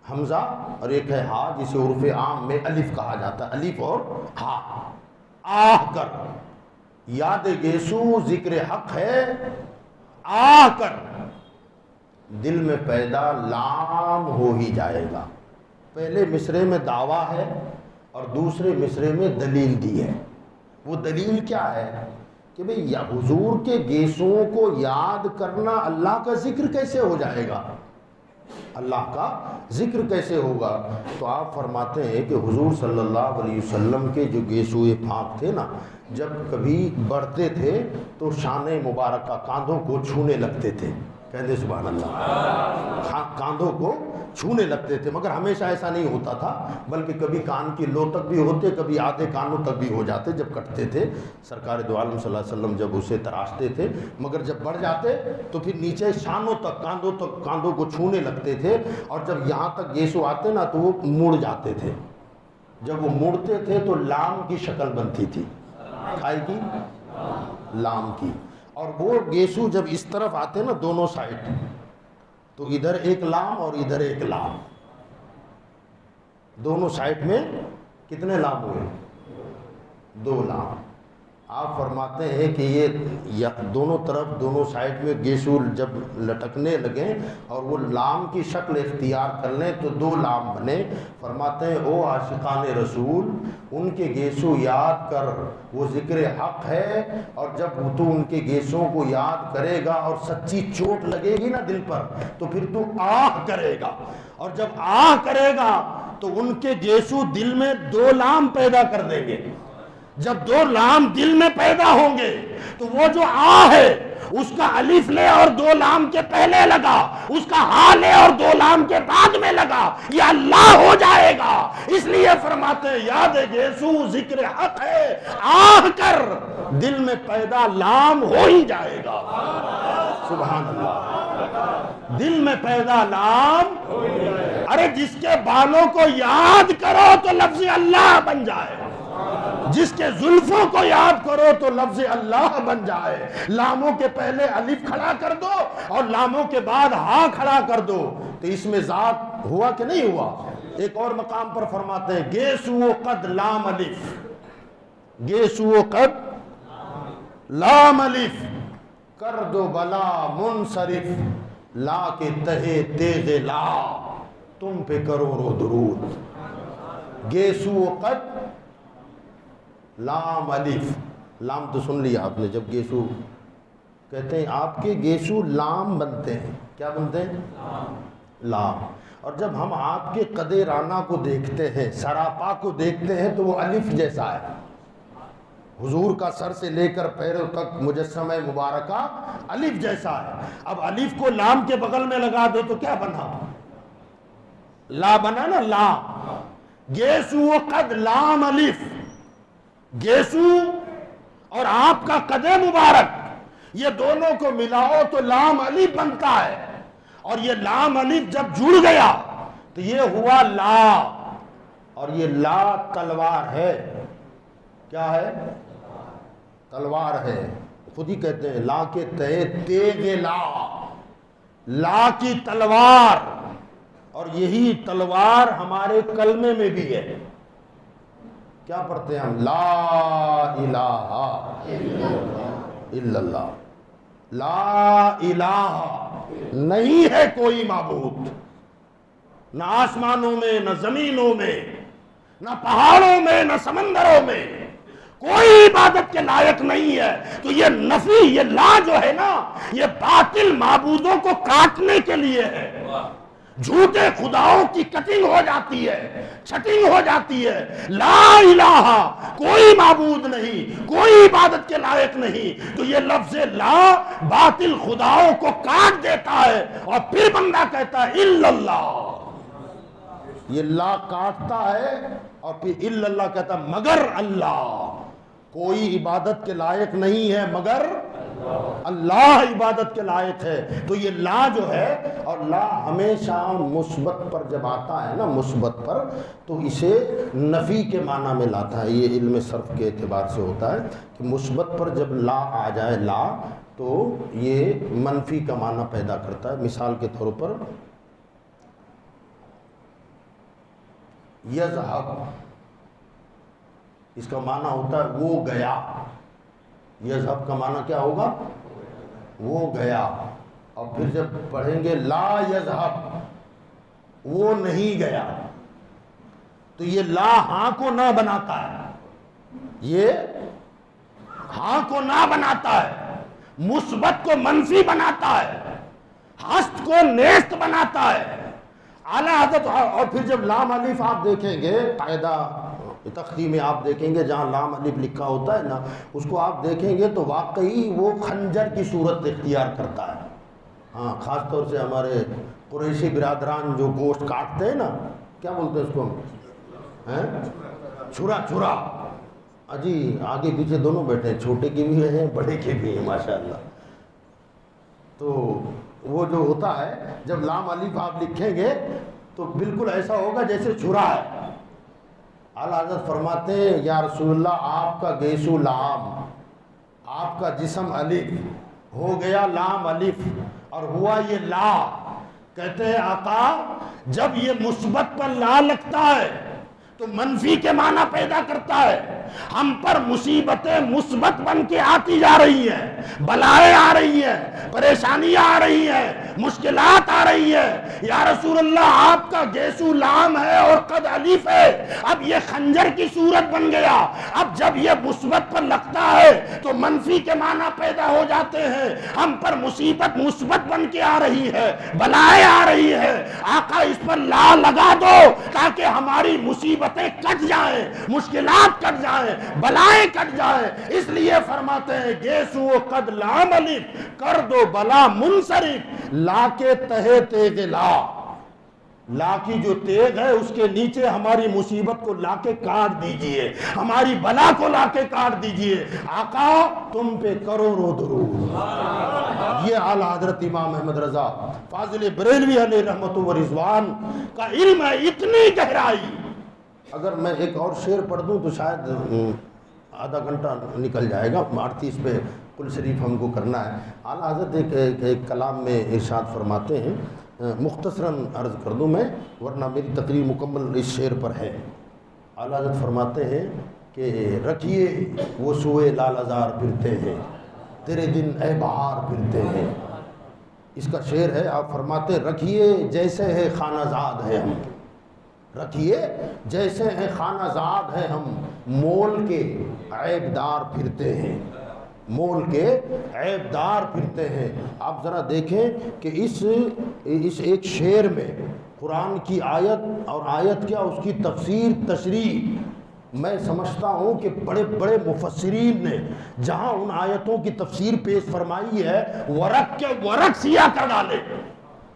حمزہ اور ایک ہے ہا، جسے عرف عام میں الف کہا جاتا ہے، الف اور ہا۔ آہ کر، یاد گیسو ذکر حق ہے، آہ کر دل میں پیدا لام ہو ہی جائے گا۔ پہلے مصرے میں دعویٰ ہے اور دوسرے مصرے میں دلیل دی ہے۔ وہ دلیل کیا ہے کہ بھئی حضور کے گیسوں کو یاد کرنا اللہ کا ذکر کیسے ہو جائے گا، اللہ کا ذکر کیسے ہوگا؟ تو آپ فرماتے ہیں کہ حضور صلی اللہ علیہ وسلم کے جو گیسوئے پھانپ تھے نا، جب کبھی بڑھتے تھے تو شان مبارکہ کاندھوں کو چھونے لگتے تھے، کہتے سبحان اللہ، کاندھوں کو چھونے لگتے تھے، مگر ہمیشہ ایسا نہیں ہوتا تھا، بلکہ کبھی کان کی لو تک بھی ہوتے، کبھی آدھے کانوں تک بھی ہو جاتے جب کٹتے تھے۔ سرکار دو عالم صلی اللہ علیہ وسلم جب اسے تراشتے تھے، مگر جب بڑھ جاتے تو پھر نیچے شانوں تک، کاندھوں کو چھونے لگتے تھے، اور جب یہاں تک گیسو آتے نا تو وہ مڑ جاتے تھے۔ جب وہ مڑتے تھے تو لام کی شکل بنتی تھی، کھائی کی لام کی، اور وہ گیسو جب اس طرف آتے نا دونوں سائڈ، تو ادھر ایک لام اور ادھر ایک لام، دونوں سائڈ میں کتنے لام ہوئے؟ 2 لام۔ آپ فرماتے ہیں کہ یہ دونوں طرف، دونوں سائڈ میں گیسو جب لٹکنے لگیں اور وہ لام کی شکل اختیار کر لیں تو 2 لام بنے۔ فرماتے ہیں او عاشقان رسول، ان کے گیسو یاد کر، وہ ذکر حق ہے، اور جب تو ان کے گیسوں کو یاد کرے گا اور سچی چوٹ لگے گی نا دل پر، تو پھر تو آہ کرے گا، اور جب آہ کرے گا تو ان کے گیسو دل میں 2 لام پیدا کر دیں گے۔ جب 2 لام دل میں پیدا ہوں گے تو وہ جو آ ہے اس کا الف لے اور 2 لام کے پہلے لگا، اس کا ہا لے اور 2 لام کے بعد میں لگا، یہ اللہ ہو جائے گا۔ اس لیے فرماتے ہیں یاد گیسو ذکر حق ہے، آہ کر دل میں پیدا لام ہو ہی جائے گا۔ سبحان اللہ، دل میں پیدا لام، ارے جس کے بالوں کو یاد کرو تو لفظ اللہ بن جائے، جس کے زلفوں کو یاد کرو تو لفظ اللہ بن جائے۔ لاموں کے پہلے الف کھڑا کر دو اور لاموں کے بعد ہا کھڑا کر دو تو اس میں ذات ہوا کہ نہیں ہوا؟ ایک اور مقام پر فرماتے ہیں گیسو قد لام الف، گیسو قد لام الف، کر دو بلا منصرف، لا کے تہے تیغ لا، تم پہ کروڑوں درود۔ گیسو قد لام الف، لام تو سن لیا آپ نے، جب گیسو کہتے ہیں آپ کے گیسو لام بنتے ہیں، کیا بنتے ہیں؟ لام۔ اور جب ہم آپ کے قد رانا کو دیکھتے ہیں، سراپا کو دیکھتے ہیں تو وہ الف جیسا ہے، حضور کا سر سے لے کر پیروں تک مجسمہ مبارکہ الف جیسا ہے۔ اب الف کو لام کے بغل میں لگا دو تو کیا بنا؟ لا بنا نا، لا۔ گیسو قد لام الف، گیسو اور آپ کا قد مبارک، یہ دونوں کو ملاؤ تو لام الف بنتا ہے، اور یہ لام الف جب جڑ گیا تو یہ ہوا لا، اور یہ لا تلوار ہے۔ کیا ہے؟ تلوار ہے۔ خود ہی کہتے ہیں لا کے تہے تیغ لا، لا کی تلوار، اور یہی تلوار ہمارے کلمے میں بھی ہے۔ کیا پڑھتے ہیں ہم؟ لا الہ الا اللہ، لا الہ، نہیں ہے کوئی معبود، نہ آسمانوں میں، نہ زمینوں میں، نہ پہاڑوں میں، نہ سمندروں میں، کوئی عبادت کے لائق نہیں ہے۔ تو یہ نفی، یہ لا جو ہے نا، یہ باطل معبودوں کو کاٹنے کے لیے ہے۔ جھوٹے خداؤں کی کٹنگ ہو جاتی ہے، چھٹنگ ہو جاتی ہے۔ لا الہ، کوئی معبود نہیں، کوئی عبادت کے لائق نہیں، تو یہ لفظ لا باطل خداؤں کو کاٹ دیتا ہے، اور پھر بندہ کہتا ہے الا اللہ۔ یہ لا کاٹتا ہے اور پھر الا اللہ کہتا ہے مگر اللہ، کوئی عبادت کے لائق نہیں ہے مگر اللہ عبادت کے لائق ہے۔ تو یہ لا جو ہے، اور لا ہمیشہ مثبت پر جب آتا ہے نا، مثبت پر، تو اسے نفی کے معنی میں لاتا ہے۔ یہ علم صرف کے اعتبار سے ہوتا ہے کہ مثبت پر جب لا آ جائے، لا، تو یہ منفی کا معنی پیدا کرتا ہے۔ مثال کے طور پر یذہب اس کا معنی ہوتا ہے وہ گیا. یذہب کا معنی کیا ہوگا؟ وہ گیا. اور پھر جب پڑھیں گے لا یذہب وہ نہیں گیا، تو یہ لا ہاں کو نہ بناتا ہے، یہ ہاں کو نہ بناتا ہے، مثبت کو منفی بناتا ہے، ہست کو نیست بناتا ہے. اعلیٰ حضرت. اور پھر جب لام الف آپ دیکھیں گے قاعدہ تختی میں آپ دیکھیں گے جہاں لام الف لکھا ہوتا ہے نا، اس کو آپ دیکھیں گے تو واقعی وہ خنجر کی صورت اختیار کرتا ہے. ہاں، خاص طور سے ہمارے قریشی برادران جو گوشت کاٹتے ہیں نا، کیا بولتے ہیں اس کو ہم؟ چھرا. جی آگے پیچھے دونوں بیٹھے ہیں، چھوٹے کی بھی ہیں بڑے کی بھی ہیں ماشاءاللہ. تو وہ جو ہوتا ہے جب لام الف آپ لکھیں گے تو بالکل ایسا ہوگا جیسے چھرا ہے. اعلیٰ حضرت فرماتے ہیں یا رسول اللہ آپ کا گیسو لام، آپ کا جسم الف ہو گیا لام الف اور ہوا یہ لا. کہتے ہیں آقا جب یہ مثبت پر لا لگتا ہے تو منفی کے معنی پیدا کرتا ہے. ہم پر مصیبتیں مثبت بن کے آتی جا رہی ہیں، بلائیں آ رہی ہیں، پریشانیاں آ رہی ہیں، مشکلات آ رہی ہیں. یا رسول اللہ آپ کا گیسو لام ہے اور قد الف ہے، اب یہ خنجر کی صورت بن گیا. اب جب یہ مثبت پر لگتا ہے تو منفی کے معنی پیدا ہو جاتے ہیں. ہم پر مصیبت مثبت بن کے آ رہی ہے، بلائیں آ رہی ہے. آقا اس پر لا لگا دو تاکہ ہماری مصیبتیں کٹ جائیں، مشکلات کٹ جائیں، بلائیں کٹ جائیں. اس لیے فرماتے ہیں گیسو قد لام الف کر دو بلا منصرف. لا کے تہے تیغ لا کی جو تیغ ہے اس کے نیچے ہماری مصیبت کو لا کے کاٹ دیجئے، ہماری بلا کو لا کے کاٹ دیجئے. آقا تم پہ کروڑوں درود. یہ اعلیٰ حضرت امام احمد رضا فاضل بریلوی علیہ رحمت و رضوان کا علم ہے، اتنی گہرائی. اگر میں ایک اور شعر پڑھ دوں تو شاید آدھا گھنٹہ نکل جائے گا. 38 پہ کل شریف ہم کو کرنا ہے. اعلیٰ حضرت ایک کلام میں ارشاد فرماتے ہیں، مختصراً عرض کر دوں میں ورنہ میری تقریر مکمل اس شعر پر ہے. اعلیٰ حضرت فرماتے ہیں کہ رکھیے وہ سوئے لال ازار پھرتے ہیں، تیرے دن اے بہار پھرتے ہیں. اس کا شعر ہے. آپ فرماتے ہیں رکھیے جیسے ہے خانہ زاد ہے ہم، رکھیے جیسے ہیں خانہ زاد ہے ہم، مول کے عیب دار پھرتے ہیں، مول کے عیب دار پھرتے ہیں. آپ ذرا دیکھیں کہ اس ایک شعر میں قرآن کی آیت اور آیت کیا اس کی تفسیر تشریح میں سمجھتا ہوں کہ بڑے بڑے مفسرین نے جہاں ان آیتوں کی تفسیر پیش فرمائی ہے ورق کے ورق سیاہ کر ڈالے،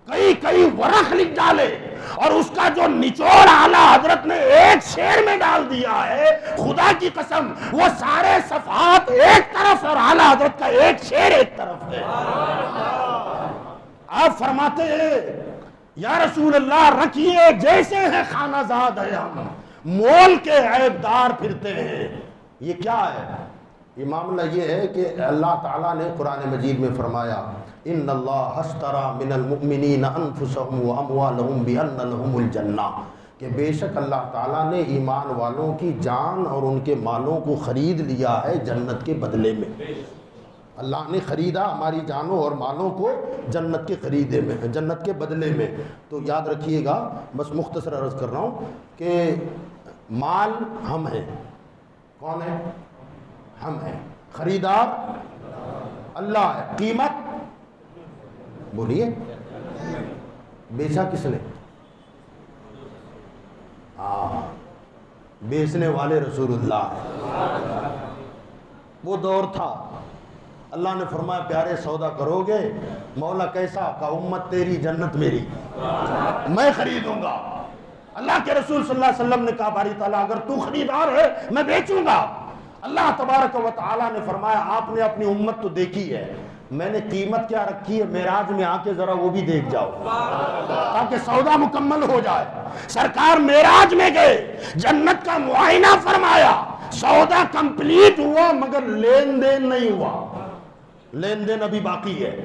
کئی ورق لکھ ڈالے، اور اس کا جو نچوڑ اعلیٰ حضرت نے ایک شعر میں ڈال دیا ہے، خدا کی قسم وہ سارے صفحات ایک طرف اور اعلیٰ حضرت کا ایک شعر ایک طرف ہے. آپ فرماتے ہیں یا رسول اللہ رکھیے جیسے ہیں خانہ زاد ہے ہم، مول کے عیب دار پھرتے ہیں. یہ کیا ہے؟ یہ معاملہ یہ ہے کہ اللہ تعالیٰ نے قرآن مجید میں فرمایا ان اللہ اشتری من المؤمنین انفسهم واموالهم بان لهم الجنہ، کہ بے شک اللہ تعالیٰ نے ایمان والوں کی جان اور ان کے مالوں کو خرید لیا ہے جنت کے بدلے میں. اللہ نے خریدا ہماری جانوں اور مالوں کو جنت کے خریدے میں، جنت کے بدلے میں. تو یاد رکھیے گا، بس مختصر عرض کر رہا ہوں کہ مال ہم ہیں. کون ہے؟ ہم ہیں. خریدار اللہ ہے. قیمت بولیے بیچا کس نے؟ بیچنے والے رسول اللہ. وہ دور تھا اللہ نے فرمایا پیارے سودا کرو گے، مولا کیسا؟ کا امت تیری جنت میری، میں خریدوں گا. اللہ کے رسول صلی اللہ علیہ وسلم نے کہا باری تعالیٰ اگر تو خریدار ہے میں بیچوں گا. اللہ تبارک و تعالیٰ نے فرمایا آپ نے اپنی امت تو دیکھی ہے، میں نے قیمت کیا رکھی ہے معراج میں آ کے ذرا وہ بھی دیکھ جاؤ تاکہ سودا مکمل ہو جائے. سرکار معراج میں گئے، جنت کا معائنہ فرمایا، سودا کمپلیٹ ہوا مگر لین دین نہیں ہوا. لین دین ابھی باقی ہے.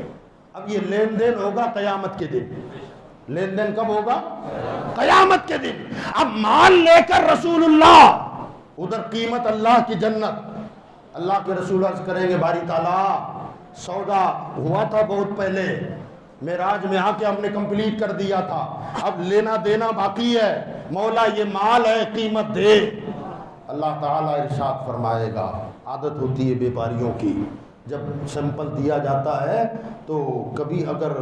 اب یہ لین دین ہوگا قیامت کے دن. لین دین کب ہوگا؟ قیامت کے دن. اب مال لے کر رسول اللہ ادھر قیمت اللہ کی جنت. اللہ کے رسول عرض کریں گے باری تعالیٰ سودا ہوا تھا بہت پہلے, معراج میں آ کے ہم نے کمپلیٹ کر دیا تھا, اب لینا دینا باقی ہے, مولا یہ مال ہے قیمت دے. اللہ تعالیٰ ارشاد فرمائے گا, عادت ہوتی ہے بیپاریوں کی, جب سیمپل دیا جاتا ہے تو کبھی اگر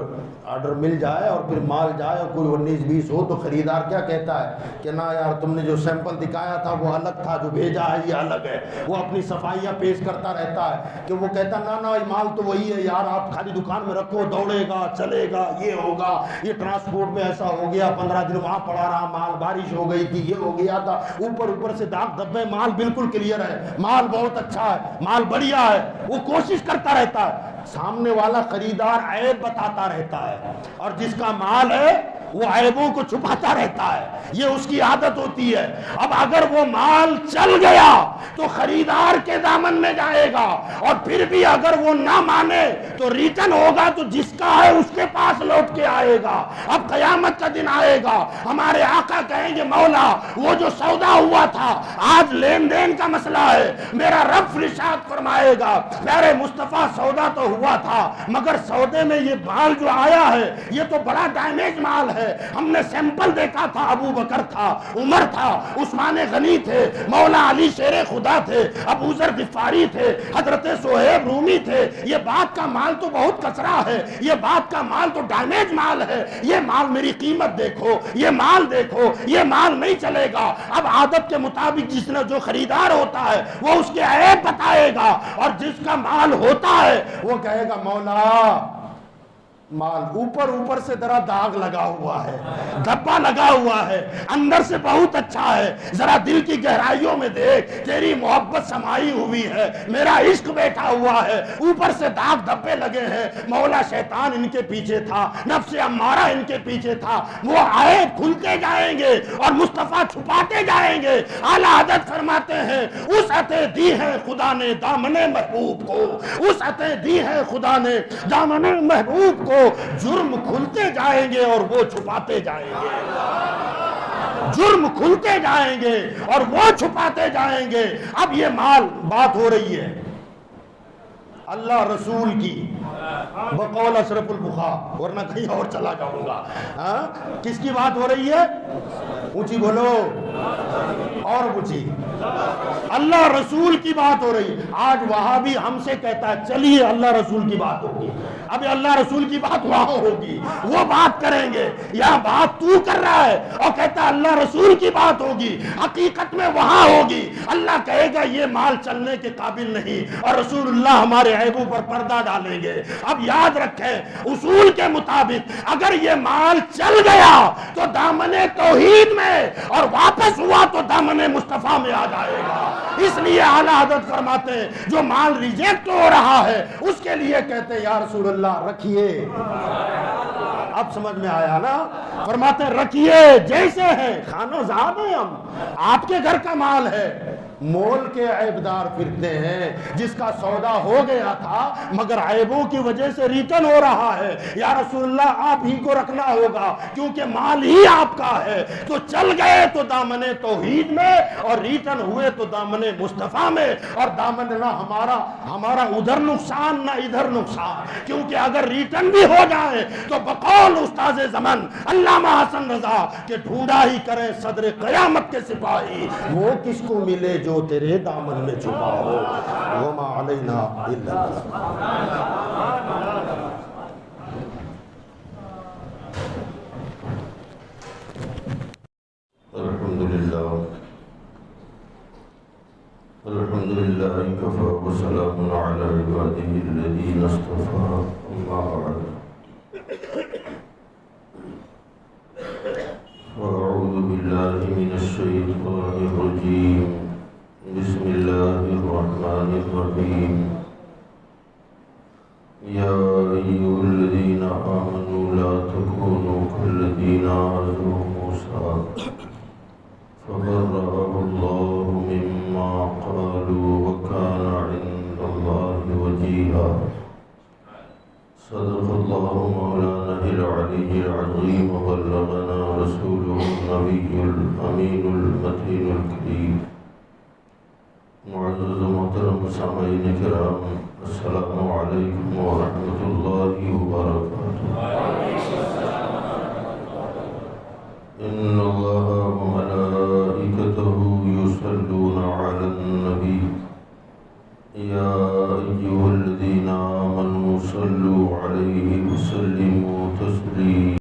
آرڈر مل جائے اور پھر مال جائے اور کوئی 19-20 ہو تو خریدار کیا کہتا ہے کہ نا یار تم نے جو سیمپل دکھایا تھا وہ الگ تھا, جو بھیجا ہے یہ الگ ہے. وہ اپنی صفائیاں پیش کرتا رہتا ہے کہ وہ کہتا نا یہ مال تو وہی ہے یار, آپ خالی دکان میں رکھو, دوڑے گا چلے گا, یہ ہوگا, یہ ٹرانسپورٹ میں ایسا ہو گیا, 15 دن وہاں پڑا رہا مال, بارش ہو گئی تھی, یہ ہو گیا تھا, اوپر سے داغ دھبے, مال بالکل کلیئر ہے, مال بہت اچھا ہے, مال بڑھیا ہے. وہ کوشش کرتا رہتا ہے, سامنے والا خریدار عیب بتاتا رہتا ہے, اور جس کا مال ہے وہ عیبوں کو چھپاتا رہتا ہے. یہ اس کی عادت ہوتی ہے. اب اگر وہ مال چل گیا تو خریدار کے دامن میں جائے گا, اور پھر بھی اگر وہ نہ مانے تو ریٹرن ہوگا, تو جس کا ہے اس کے پاس لوٹ کے آئے گا. اب قیامت کا دن آئے گا, ہمارے آقا کہیں گے مولا وہ جو سودا ہوا تھا آج لین دین کا مسئلہ ہے. میرا رب ارشاد فرمائے گا پیارے مصطفیٰ سودا تو ہوا تھا مگر سودے میں یہ مال جو آیا ہے یہ تو بڑا ڈیمیج مال ہے. ہم نے سیمپل دیکھا تھا, ابو بکر تھا, عمر تھا, عثمان غنی تھے, مولا علی شیر خدا تھے, ابو ذر غفاری تھے, حضرت صہیب رومی تھے. یہ بات کا مال تو بہت کچرا ہے, یہ بات کا مال تو ڈیمیج مال ہے, یہ مال میری قیمت دیکھو, یہ مال دیکھو, یہ مال نہیں چلے گا. اب عادت کے مطابق جس نے جو خریدار ہوتا ہے وہ اس کے عیب بتائے گا, اور جس کا مال ہوتا ہے وہ کہے گا مولا مال اوپر سے ذرا داغ لگا ہوا ہے, دھبا لگا ہوا ہے, اندر سے بہت اچھا ہے, ذرا دل کی گہرائیوں میں دیکھ, تیری محبت سمائی ہوئی ہے, میرا عشق بیٹھا ہوا ہے, اوپر سے داغ دھبے لگے ہیں. مولا شیطان ان کے پیچھے تھا, نفس امارہ ان کے پیچھے تھا, وہ عیب کھلتے جائیں گے اور مصطفیٰ چھپاتے جائیں گے. اعلیٰ حضرت فرماتے ہیں وسعتیں دی ہیں خدا نے دامن محبوب کو, وسعتیں دی ہیں خدا نے دامن محبوب کو, جرم کھلتے جائیں گے اور وہ چھپاتے جائیں گے. جرم کھلتے جائیں گے اور وہ چھپاتے جائیں گے. اب یہ مال بات ہو رہی ہے اللہ رسول کی بقول اشرف البخار, ورنہ کہیں اور چلا جاؤں گا. کس کی بات ہو رہی ہے؟ اونچی بولو اور اونچی. اللہ رسول کی بات ہو رہی. آج وہاں بھی ہم سے کہتا ہے چلیے اللہ رسول کی بات ہوگی, اب اللہ رسول کی بات وہاں ہوگی, وہ بات کریں گے. یہاں بات تو کر رہا ہے اور کہتا ہے اللہ رسول کی بات ہوگی, حقیقت میں وہاں ہوگی. اللہ کہے گا یہ مال چلنے کے قابل نہیں, اور رسول اللہ ہمارے عیبوں پر پردہ ڈالیں گے. اب یاد رکھیں اصول کے مطابق اگر یہ مال چل گیا تو دامن توحید میں, اور واپس ہوا تو دامن مصطفیٰ میں آ جائے گا. اس لیے اعلیٰ حضرت فرماتے ہیں جو مال ریجیکٹ ہو رہا ہے اس کے لیے کہتے ہیں یا رسول اللہ رکھیے. اب سمجھ میں آیا نا؟ فرماتے ہیں رکھیے جیسے ہے, خانو زاد ہیں ہم, آپ کے گھر کا مال ہے, مول کے عیبدار پھرتے ہیں. جس کا سودا ہو گیا تھا مگر عیبوں کی وجہ سے ریٹرن ہو رہا ہے, یا رسول اللہ آپ ہی کو رکھنا ہوگا کیونکہ مال ہی آپ کا ہے. تو چل گئے تو دامن توحید میں, اور ریٹرن ہوئے تو دامن مصطفیٰ میں. اور دامن نہ ہمارا ادھر نقصان نہ ادھر نقصان, کیونکہ اگر ریٹرن بھی ہو جائے تو بقول استاذ زمن علامہ حسن رضا کہ ڈھونڈا ہی کرے صدر قیامت کے سپاہی, وہ کس کو ملے جو تیرے دامن میں چھپا ہو. وما علینا الا الحمدللہ کفا وسلام علی عباده الذین اصطفى. اما بعد فاعوذ باللہ من الشیطان الرجیم. بسم اللہ الرحمن الرحیم. یا ایھا الذین آمنوا لا تکونوا کالذین عصوا موسیٰ فبرأه اللہ مما قالوا وکان عند اللہ وجیہا. صدق الله مولانا العلي العظيم وبلغنا رسوله النبي الأمين المتين الكريم. معزز محترم سامعین کرام، السلام علیکم ورحمۃ اللہ وبرکاتہ. ان اللہ وملائکته یصلون علی النبی یا ایھا الذین آمنوا صلوا علیہ وسلموا